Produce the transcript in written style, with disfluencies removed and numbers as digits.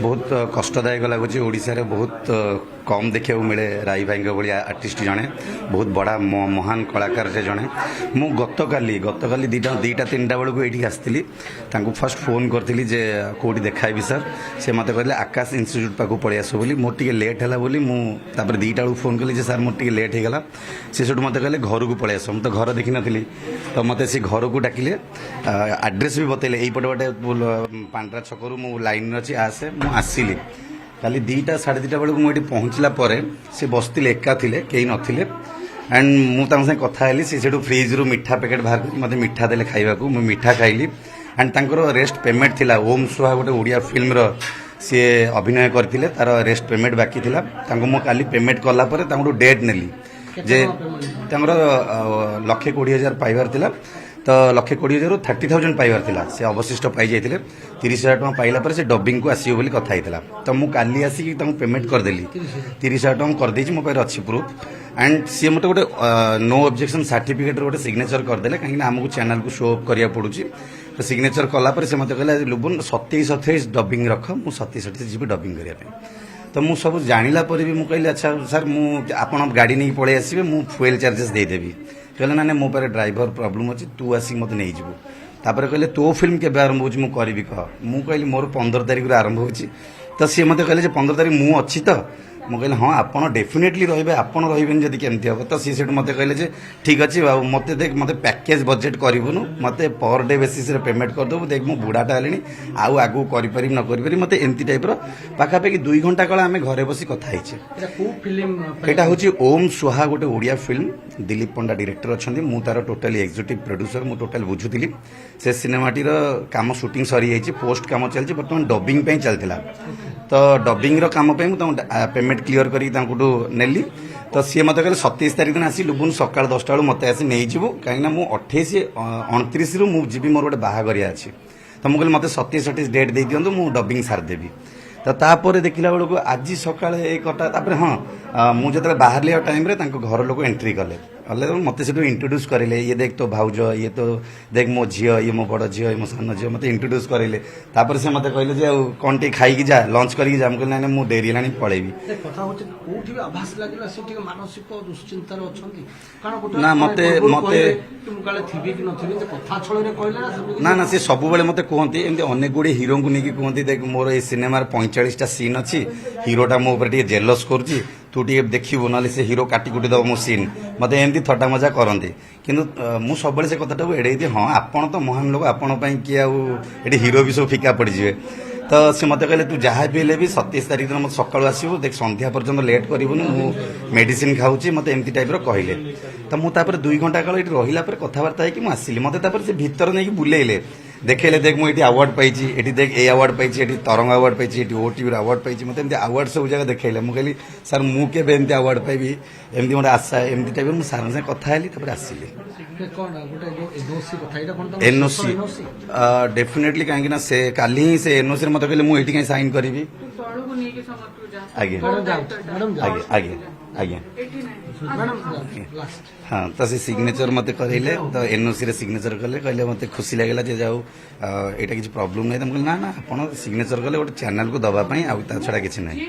बहुत कष्टदायक लगुच ओडिशा बहुत कम देखा मिले राई भाई भाई आर्टिस्ट जड़े बहुत बड़ा महान कलाकार से जड़े मु गतकाली दीटा तीन बेलू ये आसती फर्स्ट फोन करी जे कौटी देखाबी सर से मत कहले आकाश इन्स्टिट्यूट पाक पलि आस मोर टे लेट है बोली मुझे दीटा बेलू फोन कली सर मोर टे लेट होगा सी सब मत कहले घर को पलि आस तो घर देखी नी तो मत सी घर को डाकिले आड्रेस भी बतैले यहीपटे गोटे पांड्रा छकू मु लाइन अच्छी आसे आसली काली दीटा साढ़े दीटा बेलू मुझे पहुँचला सी बसते एका थे कहीं नथिले एंड मुझे कथा सी फ्रिज रु मीठा पैकेट बाहर कर मत मीठा देले खाइबा को मु मीठा खाइली एंड तांकर रेस्ट पेमेंट थिला ओम सुहा गोटे ओडिया फिल्म रो सी अभिनय करथिले तार रेस्ट पेमेंट बाकी थिला तांको मु काली पेमेंट कला परे तांको डेट नेली जे तांकर 1,20,000 पाइबार थिला तो 1,20,000 30,000 पाइबार थिला से अवशिष्ट पाई जाइथिले 30,000 टका पाइला पर से डबिंग को आसीबो बोली कथा हितला तो मु काली आसी तांको पेमेंट कर देली 30,000 टका कर देछि मो पारे अछि प्रूफ एंड सी मते गोटे नो ऑब्जेक्शन सर्टिफिकेट गोटे सिग्नेचर कर देले काहे हमको चैनल को शो अप करिया पड़ुछि तो सिग्नेचर कला पर से मते कहले लुबुन 27-28 डबिंग रख मु 27-28 जीबी डबिंग करिया तो मु सब जानिला पर भी मु कहले अच्छा सर मु आपण गाड़ी नहीं पळे आसीबे मु फ्यूल चार्जेस दे देबी कहले ना मो पारे ड्राइवर प्रॉब्लम अछि तू आसी मते नहीं जीवो तापर कहले तो फिल्म के आरंभ होछि मु करबी कह मु कहली मोर 15 तारिख रे आरंभ होछि तो सी मते कहले जे 15 तारिख मु अछि तो मु कहले हाँ आप डेफिनेटली रहिबे आपण रहिबेन जदी केमती हो तो सी सेट मते कहले जे ठीक अछि बाबू मते देख मते पैकेज बजेट करिवनु मते पर डे बेसिस रे पेमेंट कर दबु देख मु बुढ़ाटा हलेनी आउ आगु करि परिम न करि परिम मते एंती टाइप रो पाखा पे 2 घंटा कला हमें घरे बसी कथा हिचे एटा को फिल्म एटा होची ओम सुहा गोटे ओडिया फिल्म दिलीप पंडा डायरेक्टर अछंती मु तार टोटली एग्जीक्यूटिव प्रोड्यूसर मु टोटल बुझुतिली से सिनेमाटी रो काम शूटिंग सरी जाइछि पोस्ट काम चलछि बर्तमान डबिंग पे चलथिला तो डबिंग रो काम पे मु पेमेंट क्लियर करी नेली तो सी मत कहले 27 तारिख दिन आसी लुबुन सकाळ 10टा बेलू मत आसी नहीं जीवु कहीं मु 28 29 रु मु जीबी मोर गोटे बाहागरिया अछि तो मु कहले मते 27-28 डेट दे दियंतु मु डबिंग सार देबी तो तापर देखिला बेलू आज सकाळे ए कटा तापर हाँ मु जतले बाहर लिया टाइम रे तांको घर लोक एंट्री कले मत से इंट्रोड्यूस करेले ये देख तो भाउज ये तो देख मो झियो ये मो बड़ झियो ये मो सान झियो मत इंट्रोड्यूस करेले तापर से मते कहले जे कोन टी खाई की जा लंच करी जा हम कहले ना मु डेरी लानी पळेबी कथा होते कोठी भी आभास लागला से ठीक मानसिक दुश्चिंता रे अछंती कारण कोठी ना मते मु काले थिबी कि नथिबी जे कथा छळे रे कहले ना ना से सब बेले मते कहंती एमते अनेक गुडी हीरो को नेकी कहंती देख मोर ए सिनेमा 45 टा सीन अछि हीरोटा मो ऊपर टी जेलस करछि तू टे देखिबो ना से हीरो काटी कुटी दब मो सीन मत एमती थटा मजा करते किंतु मु सब से कथाटा एड़े हाँ आपण तो महान लोक आपण किए आए हीरो भी सब फिका पड़ जाए तो सी मत कहले तू जहाँ भी भी 27 तारिख दिन मत सकाळु आसबु देख संध्या पर्यंत लेट करूनी मु मेडिसिन खाऊँ मत एमती टाइप कहले तो मुझे 2 घंटा काल ये रहा कथबार्ता है आसली मत से भीतर नहीं बुलेले देखेले देख मुझे अवार्ड पाई ये देख ए अवार्ड पाई तरंग अवार्ड पाई ओटीवी अवार्ड पाई मत एमती अवार्ड सब जगह देखेले मुझे कहली सर मुझे एमती अवार्ड पाइबी एमती मोटे आशा एमती टाइप मुझे सार से कथा हेली आसली एनओसी डेफिनेटली कहीं से काली ही से एनओसी मत कहले मुझे कहीं साइन करी आगे आगे आगे आगे हाँ तो से सिग्नेचर मत करेले तो एनओसी रे सिग्नेचर कले कहले मत खुशी लागला जे जाऊ एटा किछ प्रॉब्लम नै त ना ना आपण सिग्नेचर कले गोटे चैनल को दबा पई आ ता छडा किछ नै।